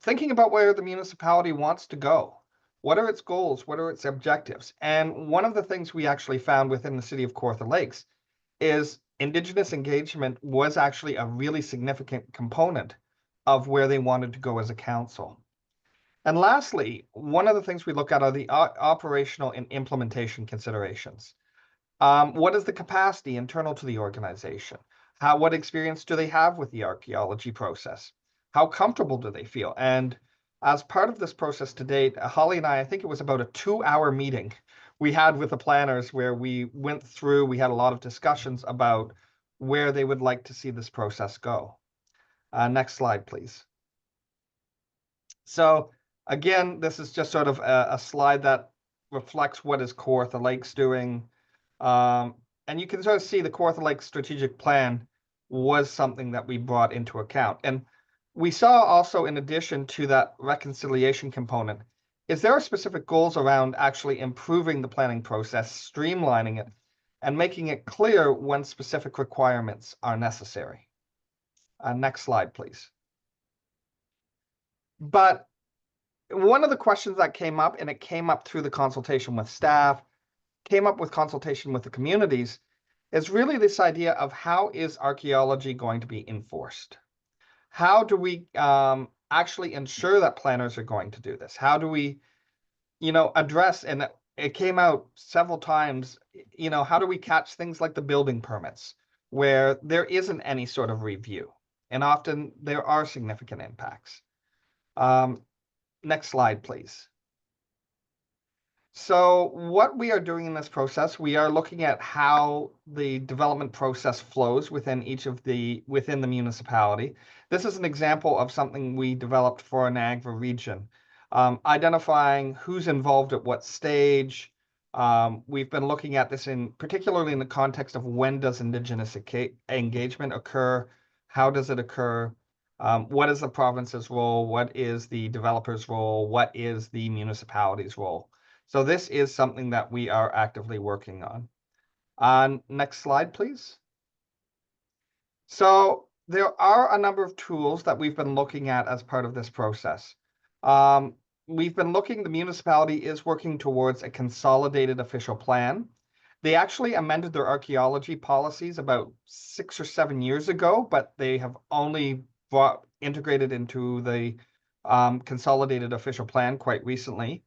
Thinking about where the municipality wants to go. What are its goals? What are its objectives? And one of the things we actually found within the city of Kawartha Lakes is Indigenous engagement was actually a really significant component of where they wanted to go as a council. And lastly, one of the things we look at are the operational and implementation considerations. What is the capacity internal to the organization? What experience do they have with the archaeology process? How comfortable do they feel? And as part of this process to date, Holly and I think it was about a 2-hour meeting we had with the planners where we went through, we had a lot of discussions about where they would like to see this process go. Next slide, please. So again, this is just sort of a slide that reflects what is Kawartha Lakes doing. And you can sort of see the Kawartha Lakes strategic plan was something that we brought into account. And we saw also, in addition to that reconciliation component, is there are specific goals around actually improving the planning process, streamlining it, and making it clear when specific requirements are necessary. Next slide, please. But one of the questions that came up, and it came up through the consultation with staff, came up with consultation with the communities, is really this idea of how is archaeology going to be enforced? How do we actually ensure that planners are going to do this? How do we, address, and it came out several times, how do we catch things like the building permits where there isn't any sort of review? And often there are significant impacts. Next slide, please. So what we are doing in this process, we are looking at how the development process flows within within the municipality. This is an example of something we developed for an Niagara region, identifying who's involved at what stage. We've been looking at this particularly in the context of when does Indigenous engagement occur, how does it occur, what is the province's role, what is the developer's role, what is the municipality's role. So this is something that we are actively working on. Next slide, please. So there are a number of tools that we've been looking at as part of this process. We've been the municipality is working towards a consolidated official plan. They actually amended their archaeology policies about 6 or 7 years ago, but they have only integrated into the consolidated official plan quite recently.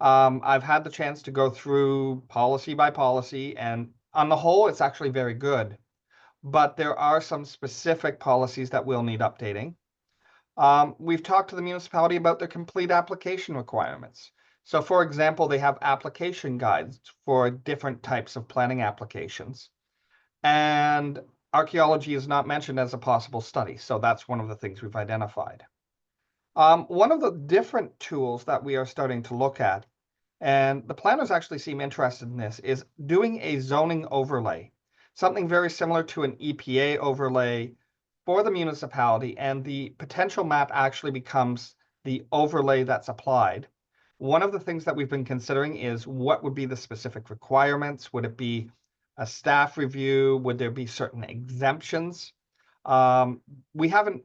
I've had the chance to go through policy by policy, and on the whole, it's actually very good. But there are some specific policies that will need updating. We've talked to the municipality about their complete application requirements. So for example, they have application guides for different types of planning applications. And archaeology is not mentioned as a possible study. So that's one of the things we've identified. One of the different tools that we are starting to look at, and the planners actually seem interested in this, is doing a zoning overlay, something very similar to an EPA overlay for the municipality, and the potential map actually becomes the overlay that's applied. One of the things that we've been considering is what would be the specific requirements? Would it be a staff review? Would there be certain exemptions? We haven't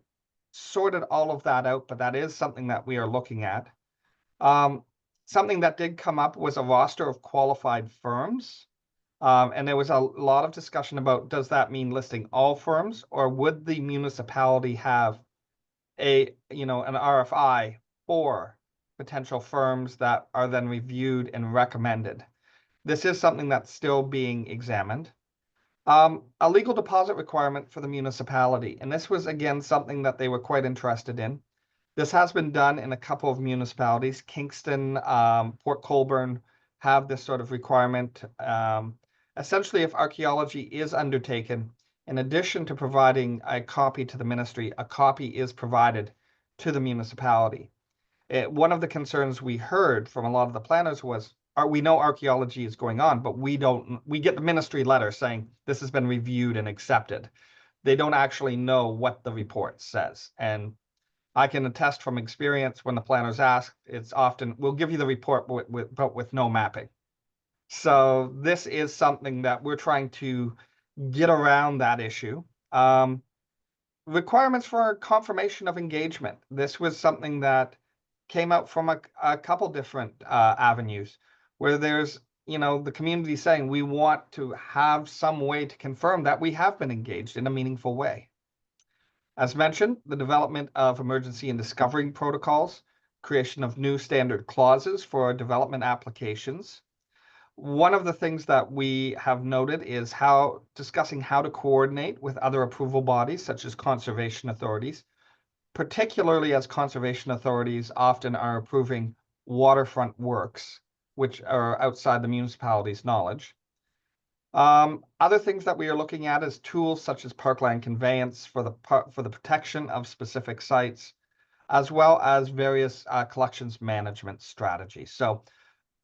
sorted all of that out, but that is something that we are looking at. Something that did come up was a roster of qualified firms. And there was a lot of discussion about, does that mean listing all firms, or would the municipality have an RFI for potential firms that are then reviewed and recommended? This is something that's still being examined. A legal deposit requirement for the municipality, and this was again something that they were quite interested in. This has been done in a couple of municipalities. Kingston, Port Colborne have this sort of requirement. Essentially, if archaeology is undertaken, in addition to providing a copy to the ministry, a copy is provided to the municipality. One of the concerns we heard from a lot of the planners was, we know archaeology is going on, but we get the ministry letter saying this has been reviewed and accepted. They don't actually know what the report says. And I can attest from experience, when the planners ask, it's often, we'll give you the report, but with no mapping. So this is something that we're trying to get around that issue. Requirements for confirmation of engagement. This was something that came out from a couple different avenues, where there's, the community saying we want to have some way to confirm that we have been engaged in a meaningful way. As mentioned, the development of emergency and discovery protocols, creation of new standard clauses for development applications. One of the things that we have noted is discussing how to coordinate with other approval bodies, such as conservation authorities, particularly as conservation authorities often are approving waterfront works, which are outside the municipality's knowledge. Other things that we are looking at is tools such as parkland conveyance for the protection of specific sites, as well as various collections management strategies. So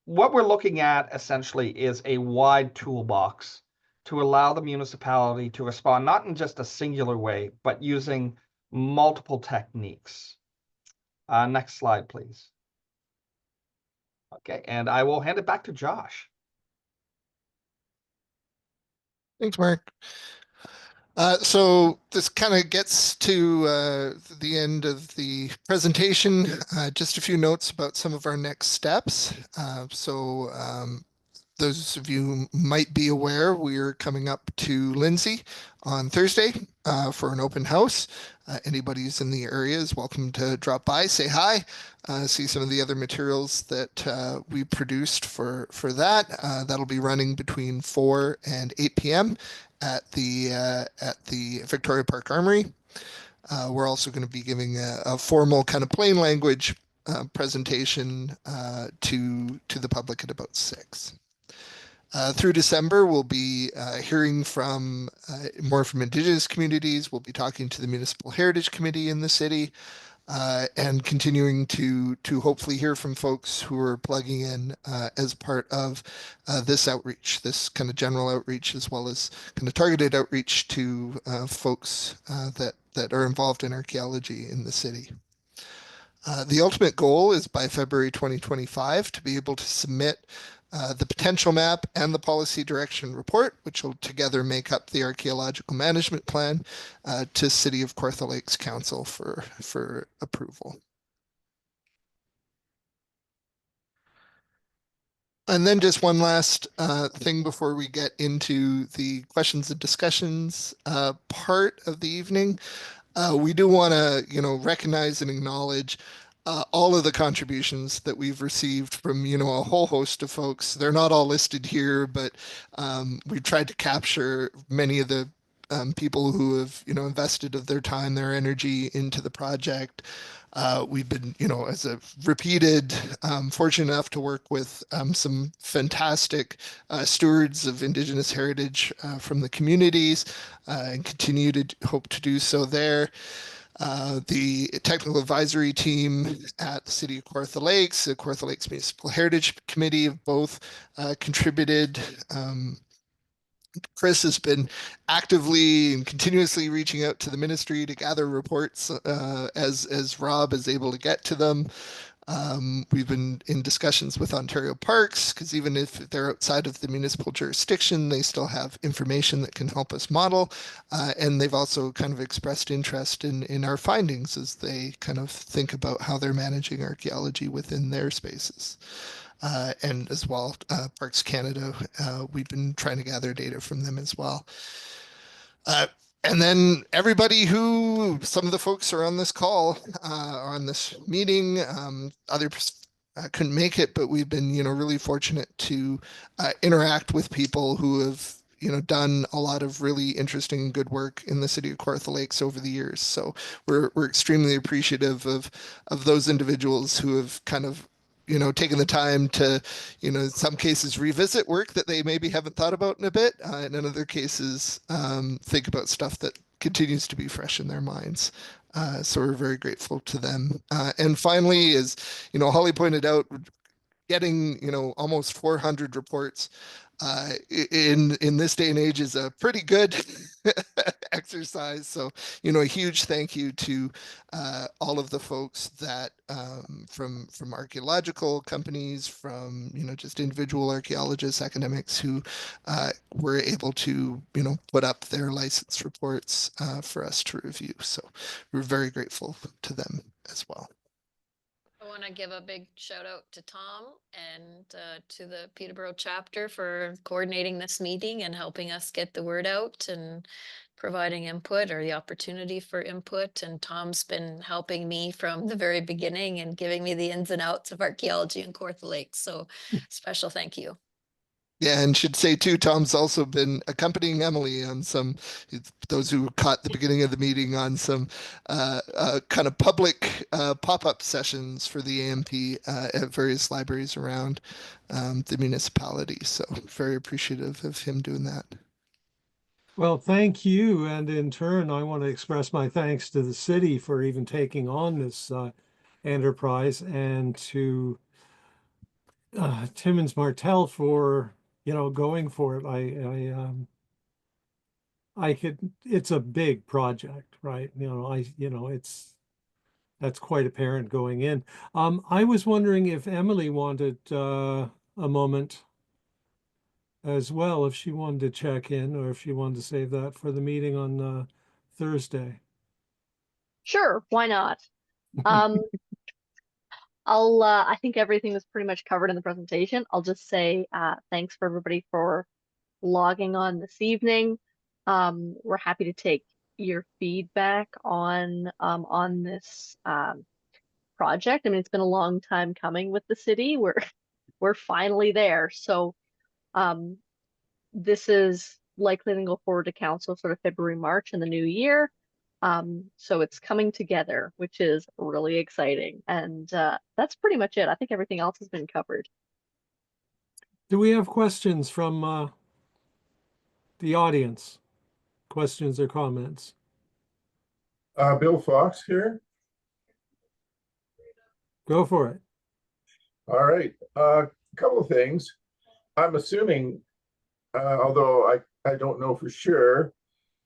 what we're looking at essentially is a wide toolbox to allow the municipality to respond not in just a singular way, but using multiple techniques. Next slide, please. Okay, and I will hand it back to Josh. Thanks, Mark. So this kind of gets to the end of the presentation. Just a few notes about some of our next steps. Those of you might be aware, we're coming up to Lindsay on Thursday for an open house. Anybody who's in the area is welcome to drop by, say hi, see some of the other materials that we produced for that. That'll be running between 4 and 8 p.m. at the Victoria Park Armory. We're also going to be giving a formal kind of plain language presentation to the public at about 6. Through December, we'll be hearing from more from Indigenous communities. We'll be talking to the Municipal Heritage Committee in the city, and continuing to hopefully hear from folks who are plugging in as part of this outreach, this kind of general outreach, as well as kind of targeted outreach to folks that are involved in archaeology in the city. The ultimate goal is by February 2025 to be able to submit the potential map and the policy direction report, which will together make up the archaeological management plan to City of Kawartha Lakes Council for approval. And then just one last thing before we get into the questions and discussions part of the evening. We do want to, recognize and acknowledge all of the contributions that we've received from, a whole host of folks. They're not all listed here, but we tried to capture many of the people who have, invested of their time, their energy into the project. We've been, as a repeated, fortunate enough to work with some fantastic stewards of Indigenous heritage from the communities, and continue to hope to do so there. The technical advisory team at the City of Kawartha Lakes, the Kawartha Lakes Municipal Heritage Committee have both contributed. Chris has been actively and continuously reaching out to the ministry to gather reports as Rob is able to get to them. We've been in discussions with Ontario Parks because even if they're outside of the municipal jurisdiction, they still have information that can help us model. And they've also kind of expressed interest in our findings as they kind of think about how they're managing archaeology within their spaces. And as well, Parks Canada, we've been trying to gather data from them as well. And then everybody who, some of the folks are on this call, on this meeting, others couldn't make it, but we've been, really fortunate to interact with people who have, done a lot of really interesting and good work in the City of Kawartha Lakes over the years. So we're extremely appreciative of those individuals who have kind of taking the time to, in some cases revisit work that they maybe haven't thought about in a bit, and in other cases think about stuff that continues to be fresh in their minds. So we're very grateful to them. And finally, as Holly pointed out, getting almost 400 reports in this day and age is a pretty good exercise. So a huge thank you to all of the folks that from archaeological companies, from just individual archaeologists, academics who were able to put up their license reports for us to review. So we're very grateful to them as well. I want to give a big shout out to Tom and to the Peterborough chapter for coordinating this meeting and helping us get the word out and providing input or the opportunity for input. And Tom's been helping me from the very beginning and giving me the ins and outs of archaeology in Kawartha Lakes. So special thank you. Yeah, and should say too, Tom's also been accompanying Emily on some, those who caught the beginning of the meeting, on some kind of public pop-up sessions for the AMP at various libraries around the municipality. So very appreciative of him doing that. Well, thank you. And in turn, I want to express my thanks to the city for even taking on this enterprise, and to Timmins Martell for, going for it. It's a big project, right? That's quite apparent going in. I was wondering if Emily wanted a moment as well, if she wanted to check in, or if she wanted to save that for the meeting on Thursday. Sure, why not? I think everything was pretty much covered in the presentation. I'll just say thanks for everybody for logging on this evening. We're happy to take your feedback on this project. I mean, it's been a long time coming with the city. We're finally there. So this is likely to go forward to council sort of February, March in the new year. So it's coming together, which is really exciting. And that's pretty much it. I think everything else has been covered. Do we have questions from the audience? Questions or comments? Bill Fox here. Go for it. All right. A couple of things. I'm assuming, although I don't know for sure,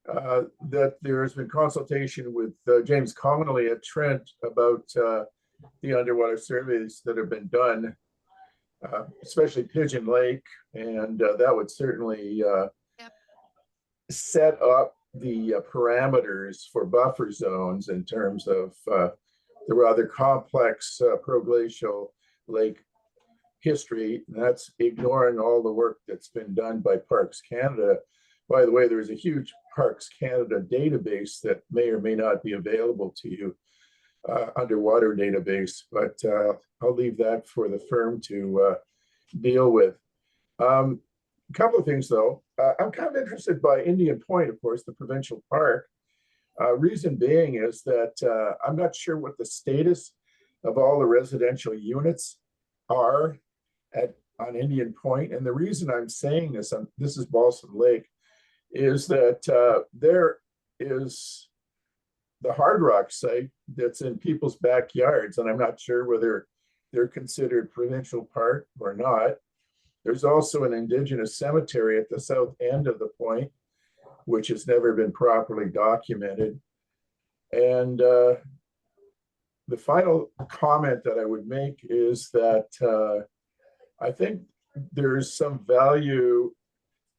that there's been consultation with James Connolly at Trent about the underwater surveys that have been done, especially Pigeon Lake, and that would certainly set up the parameters for buffer zones in terms of the rather complex proglacial lake history. And that's ignoring all the work that's been done by Parks Canada. By the way, there's a huge Parks Canada database that may or may not be available to you, underwater database, but I'll leave that for the firm to deal with. A couple of things though. I'm kind of interested by Indian Point, of course, the provincial park. Reason being is that I'm not sure what the status of all the residential units are on Indian Point. And the reason I'm saying this, this is Balsam Lake, is that there is the Hard Rock site that's in people's backyards, and I'm not sure whether they're considered provincial park or not. There's also an Indigenous cemetery at the south end of the point, which has never been properly documented. And the final comment that I would make is that I think there's some value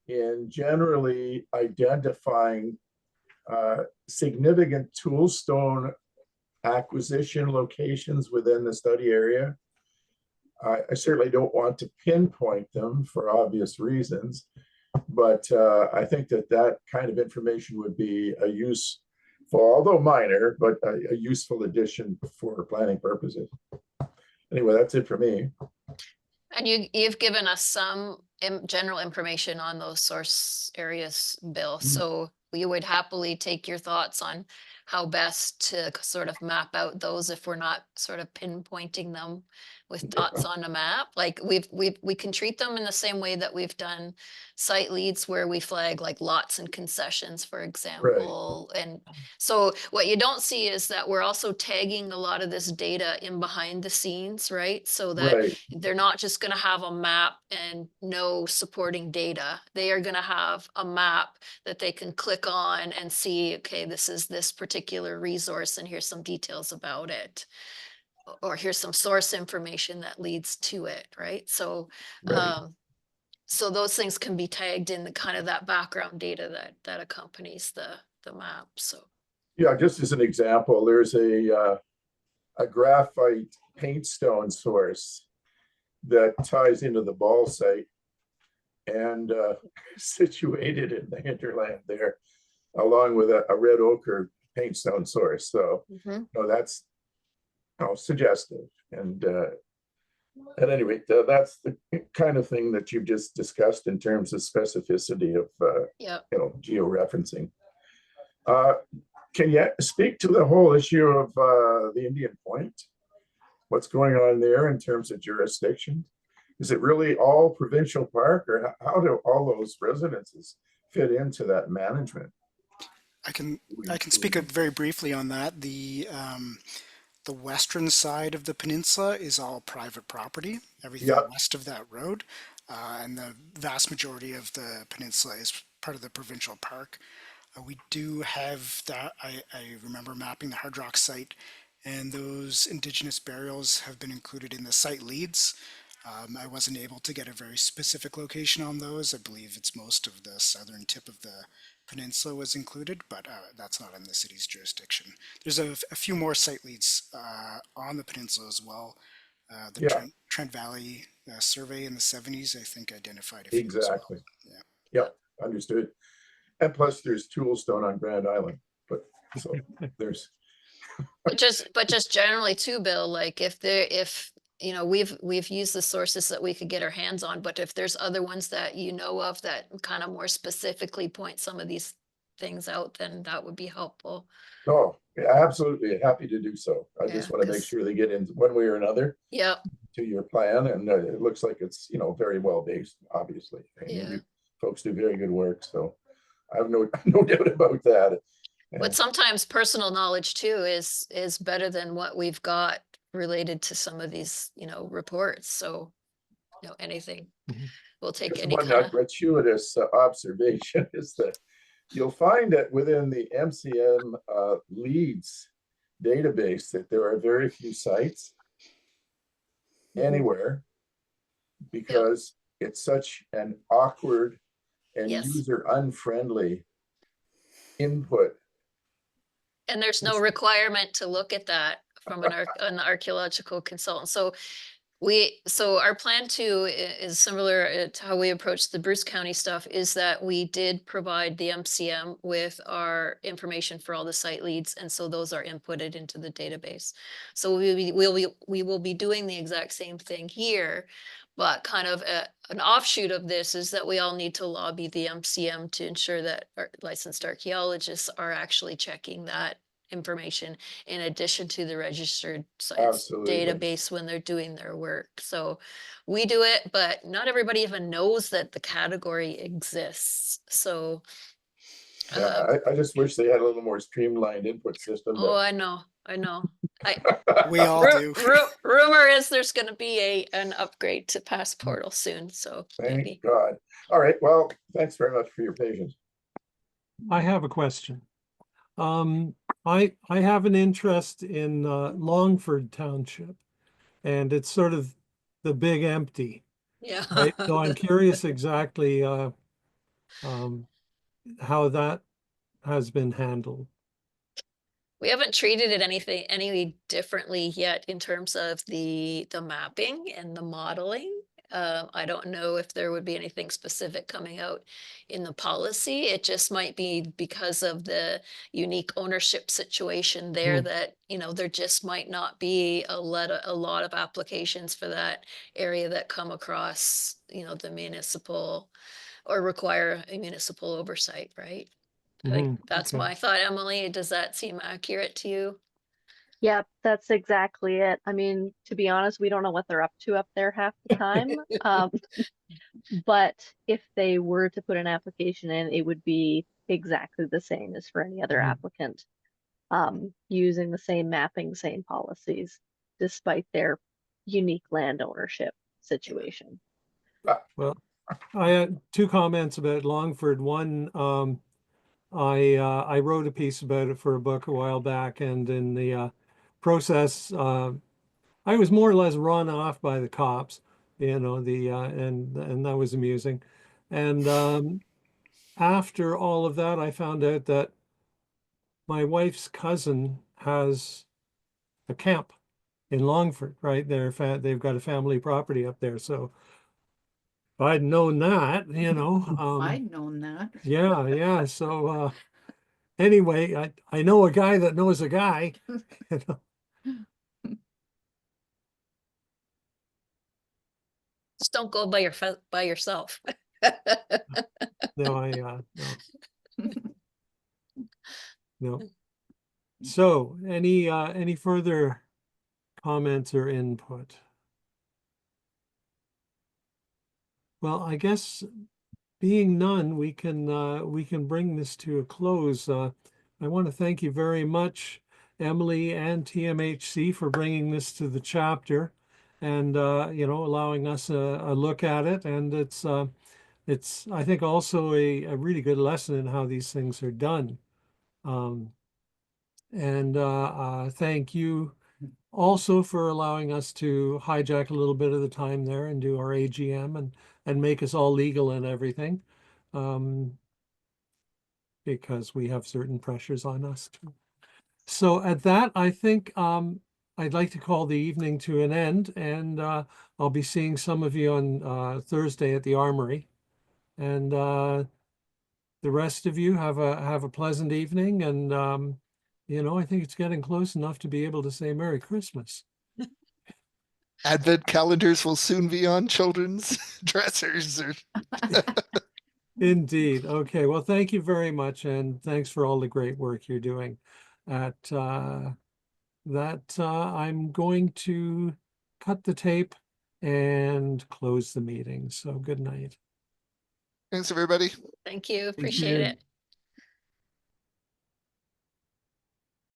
in generally identifying significant toolstone acquisition locations within the study area. I certainly don't want to pinpoint them for obvious reasons, but I think that kind of information would be a useful, although minor, but a useful addition for planning purposes. Anyway, that's it for me. And you've given us some general information on those source areas, Bill. So we would happily take your thoughts on how best to sort of map out those if we're not sort of pinpointing them with dots on a map. Like we can treat them in the same way that we've done site leads, where we flag like lots and concessions, for example. Right. And so what you don't see is that we're also tagging a lot of this data in behind the scenes, right? So that they're not just going to have a map and no supporting data. They are going to have a map that they can click on and see, okay, this is this particular resource and here's some details about it. Or here's some source information that leads to it, right? So, so those things can be tagged in the kind of that background data that accompanies the map. So, yeah, just as an example, there's a graphite paint stone source that ties into the ball site and situated in the hinterland there, along with a red ochre paint stone source. So, no, that's suggestive, and At any rate, that's the kind of thing that you've just discussed in terms of specificity of, Yeah. georeferencing. Can you speak to the whole issue of the Indian Point? What's going on there in terms of jurisdiction? Is it really all provincial park, or how do all those residences fit into that management? I can speak very briefly on that. The western side of the peninsula is all private property, everything Yeah, west of that road, and the vast majority of the peninsula is part of the provincial park. We do have that. I remember mapping the hard rock site, and those indigenous burials have been included in the site leads. I wasn't able to get a very specific location on those. I believe it's most of the southern tip of the peninsula was included, but that's not in the city's jurisdiction. There's a few more site leads on the peninsula as well. The yeah, Trent Valley survey in the 70s, I think, identified a few as well. exactly. Yeah. Yeah, understood. And plus, there's Toolstone on Grand Island, but so there's But just generally too, Bill, like if you know, we've used the sources that we could get our hands on, but if there's other ones that you know of that kind of more specifically point some of these things out, then that would be helpful. oh, yeah, absolutely happy to do so. I Yeah, just want to make 'cause- sure they get in one way or another Yeah, to your plan, and it looks like it's very well based. Obviously, and yeah. you folks do very good work, so I have no no doubt about that. But And sometimes personal knowledge too is better than what we've got related to some of these, you know, reports. So, you know, anything. Mhm. We'll take just any one kind of, gratuitous observation is that you'll find that within the MCM leads database that there are very few sites anywhere because it's such an awkward and yes. user unfriendly input. And there's no requirement to look at that from an archaeological consultant. So our plan too is similar to how we approach the Bruce County stuff, is that we did provide the MCM with our information for all the site leads, and so those are inputted into the database. So we will be doing the exact same thing here, but kind of an offshoot of this is that we all need to lobby the MCM to ensure that our licensed archaeologists are actually checking that information in addition to the registered science Absolutely. database when they're doing their work. So we do it, but not everybody even knows that the category exists. So Yeah, I just wish they had a little more streamlined input system. oh, But I know. We all do. Rumor is there's going to be an upgrade to Passportal soon. So thank maybe. God. All right. Well, thanks very much for your patience. I have a question. I have an interest in Longford Township, and it's sort of the big empty, Yeah. right? So I'm curious exactly how that has been handled. We haven't treated it any differently yet in terms of the mapping and the modeling. I don't know if there would be anything specific coming out in the policy. It just might be because of the unique ownership situation there that, you know, there just might not be a lot of applications for that area that come across, you know, the municipal or require a municipal oversight, right? Like that's Okay. my thought, Emily. Does that seem accurate to you? Yep, that's exactly it. I mean, to be honest, we don't know what they're up to up there half the time. But if they were to put an application in, it would be exactly the same as for any other applicant, using the same mapping, same policies, despite their unique land ownership situation. Well, I had two comments about Longford. One, I wrote a piece about it for a book a while back, and in the process, I was more or less run off by the cops, you know, and that was amusing. And after all of that, I found out that my wife's cousin has a camp in Longford, right? They've got a family property up there. So if I'd known that, you know, I'd known that. yeah. So anyway, I know a guy that knows a guy. You know. Just don't go by yourself. No, no. So any further comments or input? Well, I guess being none, we can bring this to a close. I want to thank you very much, Emily and TMHC, for bringing this to the chapter and allowing us a look at it. And it's I think also a really good lesson in how these things are done. Thank you also for allowing us to hijack a little bit of the time there and do our AGM and make us all legal and everything, because we have certain pressures on us too. So at that, I think I'd like to call the evening to an end, and I'll be seeing some of you on Thursday at the Armory, and the rest of you have a pleasant evening, and I think it's getting close enough to be able to say Merry Christmas. Advent calendars will soon be on children's dressers. Indeed. Okay. Well, thank you very much, and thanks for all the great work you're doing. At that, I'm going to cut the tape and close the meeting. So good night. Thanks, everybody. Thank you. Thank Appreciate you. it.